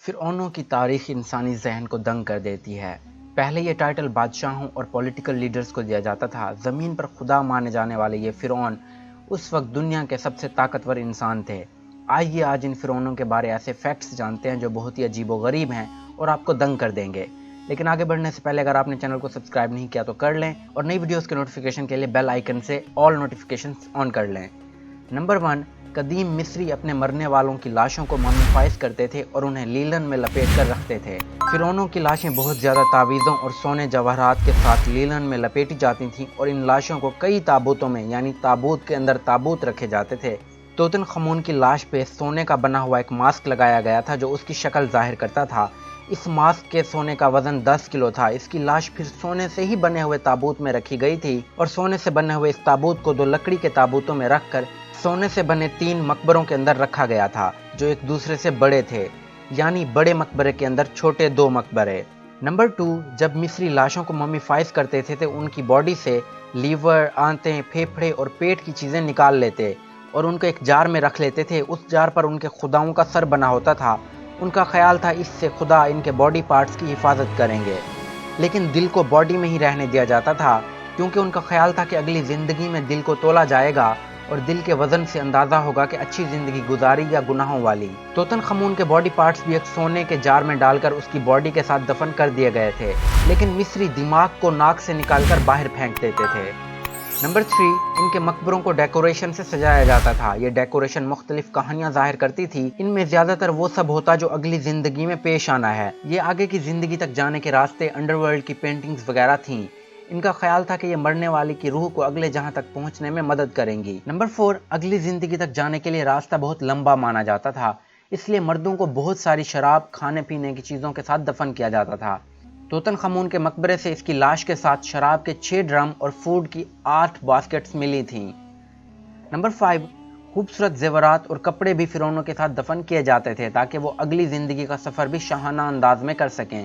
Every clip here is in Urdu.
فرعونوں کی تاریخ انسانی ذہن کو دنگ کر دیتی ہے۔ پہلے یہ ٹائٹل بادشاہوں اور پولیٹیکل لیڈرز کو دیا جاتا تھا۔ زمین پر خدا مانے جانے والے یہ فرعون اس وقت دنیا کے سب سے طاقتور انسان تھے۔ آئیے آج ان فرعونوں کے بارے ایسے فیکٹس جانتے ہیں جو بہت ہی عجیب و غریب ہیں اور آپ کو دنگ کر دیں گے۔ لیکن آگے بڑھنے سے پہلے اگر آپ نے چینل کو سبسکرائب نہیں کیا تو کر لیں اور نئی ویڈیوز کے نوٹیفیکیشن کے لیے بیل آئیکن سے آل نوٹیفیکیشنز آن کر لیں۔ نمبر 1، قدیم مصری اپنے مرنے والوں کی لاشوں کو ممیفائز کرتے تھے اور انہیں لیلن میں لپیٹ کر رکھتے تھے۔ فرعونوں کی لاشیں بہت زیادہ تعویذوں اور سونے جواہرات کے ساتھ لیلن میں لپیٹی جاتی تھیں اور ان لاشوں کو کئی تابوتوں میں یعنی تابوت کے اندر تابوت رکھے جاتے تھے۔ توتن خمون کی لاش پہ سونے کا بنا ہوا ایک ماسک لگایا گیا تھا جو اس کی شکل ظاہر کرتا تھا۔ اس ماسک کے سونے کا وزن 10 کلو تھا۔ اس کی لاش پھر سونے سے ہی بنے ہوئے تابوت میں رکھی گئی تھی اور سونے سے بنے ہوئے اس تابوت کو 2 لکڑی کے تابوتوں میں رکھ کر سونے سے بنے 3 مقبروں کے اندر رکھا گیا تھا جو ایک دوسرے سے بڑے تھے، یعنی بڑے مقبرے کے اندر چھوٹے 2 مقبرے۔ نمبر 2، جب مصری لاشوں کو ممیفائز کرتے تھے تو ان کی باڈی سے لیور، آنتیں، پھیپھڑے اور پیٹ کی چیزیں نکال لیتے اور ان کو ایک جار میں رکھ لیتے تھے۔ اس جار پر ان کے خداؤں کا سر بنا ہوتا تھا۔ ان کا خیال تھا اس سے خدا ان کے باڈی پارٹس کی حفاظت کریں گے، لیکن دل کو باڈی میں ہی رہنے دیا جاتا تھا کیونکہ ان کا خیال تھا کہ اگلی زندگی میں دل کو تولا جائے گا اور دل کے وزن سے اندازہ ہوگا کہ اچھی زندگی گزاری یا گناہوں والی۔ توتن خمون کے باڈی پارٹس بھی ایک سونے کے جار میں ڈال کر اس کی باڈی کے ساتھ دفن کر دیے گئے تھے، لیکن مصری دماغ کو ناک سے نکال کر باہر پھینک دیتے تھے۔ نمبر 3، ان کے مقبروں کو ڈیکوریشن سے سجایا جاتا تھا۔ یہ ڈیکوریشن مختلف کہانیاں ظاہر کرتی تھی۔ ان میں زیادہ تر وہ سب ہوتا جو اگلی زندگی میں پیش آنا ہے۔ یہ آگے کی زندگی تک جانے کے راستے، انڈر ورلڈ کی پینٹنگز وغیرہ تھیں۔ ان کا خیال تھا کہ یہ مرنے والی کی روح کو اگلے جہاں تک پہنچنے میں مدد کریں گی۔ نمبر 4، اگلی زندگی تک جانے کے لیے راستہ بہت لمبا مانا جاتا تھا، اس لیے مردوں کو بہت ساری شراب، کھانے پینے کی چیزوں کے ساتھ دفن کیا جاتا تھا۔ توتن خمون کے مقبرے سے اس کی لاش کے ساتھ شراب کے 6 ڈرم اور فوڈ کی 8 باسکٹس ملی تھیں۔ نمبر 5، خوبصورت زیورات اور کپڑے بھی فرعونوں کے ساتھ دفن کیے جاتے تھے تاکہ وہ اگلی زندگی کا سفر بھی شاہانہ انداز میں کر سکیں۔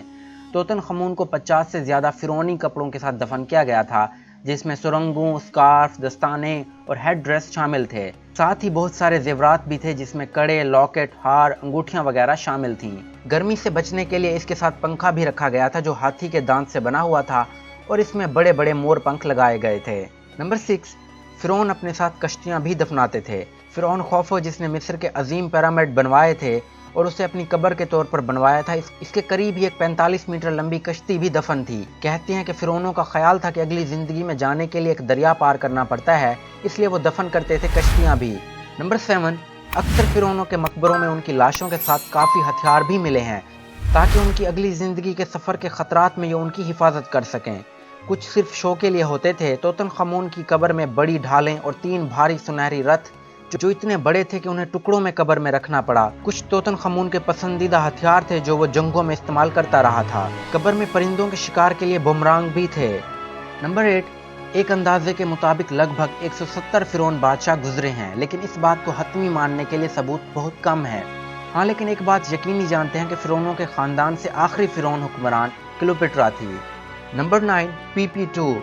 توتن خمون کو 50 سے زیادہ فرعونی کپڑوں کے ساتھ دفن کیا گیا تھا، جس میں سرنگوں، سکارف، دستانے اور ہیڈ ڈریس شامل تھے۔ ساتھ ہی بہت سارے زیورات بھی تھے جس میں کڑے، لاکٹ، ہار، انگوٹھیاں وغیرہ شامل تھیں۔ گرمی سے بچنے کے لیے اس کے ساتھ پنکھا بھی رکھا گیا تھا جو ہاتھی کے دانت سے بنا ہوا تھا اور اس میں بڑے بڑے مور پنکھ لگائے گئے تھے۔ نمبر 6، فرعون اپنے ساتھ کشتیاں بھی دفناتے تھے۔ فرعون خوفو جس نے مصر کے عظیم پیرامڈ بنوائے تھے اور اسے اپنی قبر کے طور پر بنوایا تھا، اس کے قریب ہی ایک 45 میٹر لمبی کشتی بھی دفن تھی۔ کہتے ہیں کہ فرعونوں کا خیال تھا کہ اگلی زندگی میں جانے کے لیے ایک دریا پار کرنا پڑتا ہے، اس لیے وہ دفن کرتے تھے کشتیاں بھی۔ نمبر 7، اکثر فرعونوں کے مقبروں میں ان کی لاشوں کے ساتھ کافی ہتھیار بھی ملے ہیں تاکہ ان کی اگلی زندگی کے سفر کے خطرات میں یہ ان کی حفاظت کر سکیں۔ کچھ صرف شو کے لیے ہوتے تھے۔ توتن خمون کی قبر میں بڑی ڈھالیں اور 3 بھاری سنہری رتھ جو اتنے بڑے تھے کہ انہیں ٹکڑوں میں قبر میں رکھنا پڑا۔ کچھ توتن خمون کے پسندیدہ ہتھیار تھے جو وہ جنگوں میں استعمال کرتا رہا تھا۔ قبر میں پرندوں کے شکار کے لیے بومرانگ بھی تھے۔ نمبر 8، ایک اندازے کے مطابق لگ بھگ 170 فرعون بادشاہ گزرے ہیں، لیکن اس بات کو حتمی ماننے کے لیے ثبوت بہت کم ہے۔ ہاں، لیکن ایک بات یقینی جانتے ہیں کہ فرعونوں کے خاندان سے آخری فرعون حکمران کلیوپیٹرا تھی۔ Number 9، PP2۔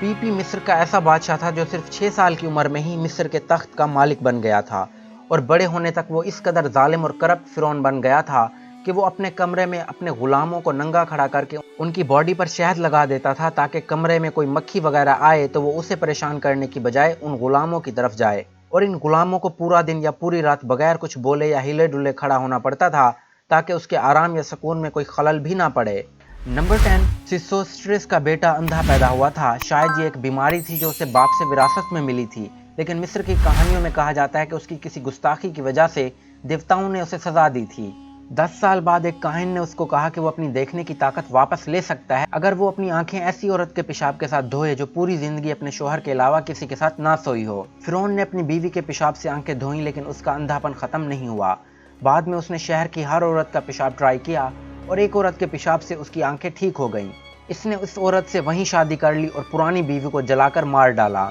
PP مصر کا ایسا بادشاہ تھا جو صرف 6 سال کی عمر میں ہی مصر کے تخت کا مالک بن گیا تھا اور بڑے ہونے تک وہ اس قدر ظالم اور کرپٹ فرعون بن گیا تھا کہ وہ اپنے کمرے میں اپنے غلاموں کو ننگا کھڑا کر کے ان کی باڈی پر شہد لگا دیتا تھا تاکہ کمرے میں کوئی مکھی وغیرہ آئے تو وہ اسے پریشان کرنے کی بجائے ان غلاموں کی طرف جائے، اور ان غلاموں کو پورا دن یا پوری رات بغیر کچھ بولے یا ہلے ڈلے کھڑا ہونا پڑتا تھا تاکہ اس کے آرام یا سکون میں کوئی خلل بھی نہ پڑے۔ نمبر 10، سیسوسٹرس کا بیٹا اندھا پیدا ہوا تھا۔ شاید یہ ایک بیماری تھی جو اسے باپ سے وراثت میں ملی تھی، لیکن مصر کی کہانیوں میں کہا جاتا ہے کہ اس کی کسی گستاخی کی وجہ سے دیوتاؤں نے اسے سزا دی تھی۔ 10 سال بعد ایک کاہن نے اس کو کہا کہ وہ اپنی دیکھنے کی طاقت واپس لے سکتا ہے اگر وہ اپنی آنکھیں ایسی عورت کے پیشاب کے ساتھ دھوئے جو پوری زندگی اپنے شوہر کے علاوہ کسی کے ساتھ نہ سوئی ہو۔ فرعون نے اپنی بیوی کے پیشاب سے آنکھیں دھوئیں لیکن اس کا اندھاپن ختم نہیں ہوا۔ بعد میں اس نے شہر کی ہر عورت کا پیشاب ٹرائی کیا اور ایک عورت کے پیشاب سے اس کی آنکھیں ٹھیک ہو گئیں۔ اس نے اس عورت سے وہیں شادی کر لی اور پرانی بیوی کو جلا کر مار ڈالا۔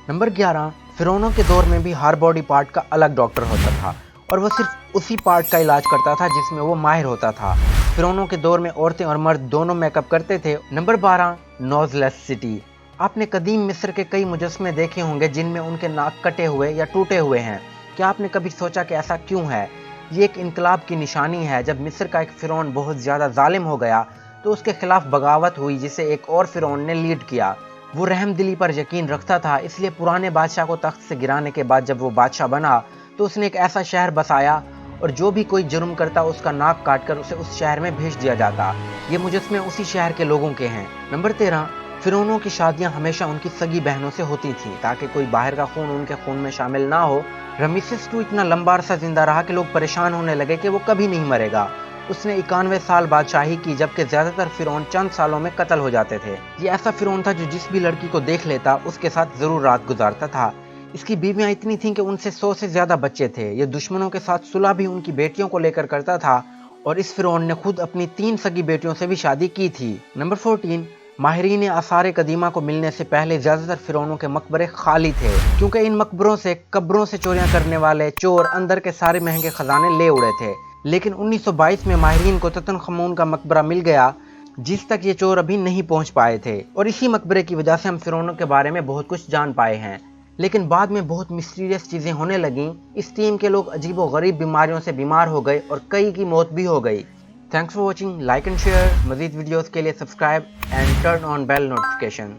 نمبر 11، فرعونوں کے دور میں بھی ہر باڈی پارٹ کا الگ ڈاکٹر ہوتا تھا اور وہ صرف اسی پارٹ کا علاج کرتا تھا جس میں وہ ماہر ہوتا تھا۔ فرعونوں کے دور میں عورتیں اور مرد دونوں میک اپ کرتے تھے۔ نمبر 12، نوزلیس سٹی۔ آپ نے قدیم مصر کے کئی مجسمے دیکھے ہوں گے جن میں ان کے ناک کٹے ہوئے یا ٹوٹے ہوئے ہیں۔ کیا آپ نے کبھی سوچا کہ ایسا کیوں ہے؟ یہ ایک انقلاب کی نشانی ہے۔ جب مصر کا ایک فرعون بہت زیادہ ظالم ہو گیا تو اس کے خلاف بغاوت ہوئی جسے ایک اور فرعون نے لیڈ کیا۔ وہ رحم دلی پر یقین رکھتا تھا، اس لیے پرانے بادشاہ کو تخت سے گرانے کے بعد جب وہ بادشاہ بنا تو اس نے ایک ایسا شہر بسایا اور جو بھی کوئی جرم کرتا اس کا ناک کاٹ کر اسے اس شہر میں بھیج دیا جاتا۔ یہ مجسمے اسی شہر کے لوگوں کے ہیں۔ نمبر 13، فرعونوں کی شادیاں ہمیشہ ان کی سگی بہنوں سے ہوتی تھیں تاکہ کوئی باہر کا خون ان کے خون میں شامل نہ ہو۔ رمیسس II اتنا لمبا عرصہ زندہ رہا کہ لوگ پریشان ہونے لگے کہ وہ کبھی نہیں مرے گا۔ اس نے 91 سال بادشاہی کی جبکہ زیادہ تر فرعون چند سالوں میں قتل ہو جاتے تھے۔ یہ ایسا فرعون تھا جو جس بھی لڑکی کو دیکھ لیتا اس کے ساتھ ضرور رات گزارتا تھا۔ اس کی بیویاں اتنی تھیں کہ ان سے 100 سے زیادہ بچے تھے۔ یہ دشمنوں کے ساتھ صلح بھی ان کی بیٹیوں کو لے کر کرتا تھا اور اس فرعون نے خود اپنی 3 سگی بیٹیوں سے بھی شادی کی تھی۔ نمبر 14، ماہرین آثار قدیمہ کو ملنے سے پہلے زیادہ تر فرعونوں کے مقبرے خالی تھے کیونکہ ان مقبروں سے قبروں سے چوریاں کرنے والے چور اندر کے سارے مہنگے خزانے لے اڑے تھے۔ لیکن 1922 میں ماہرین کو تتن خمون کا مقبرہ مل گیا جس تک یہ چور ابھی نہیں پہنچ پائے تھے، اور اسی مقبرے کی وجہ سے ہم فرعونوں کے بارے میں بہت کچھ جان پائے ہیں۔ لیکن بعد میں بہت مسٹیریس چیزیں ہونے لگیں۔ اس ٹیم کے لوگ عجیب و غریب بیماریوں سے بیمار ہو گئے اور کئی کی موت بھی ہو گئی۔ Thanks for watching, like and share, مزید ویڈیوز کے لیے subscribe and turn on bell notification.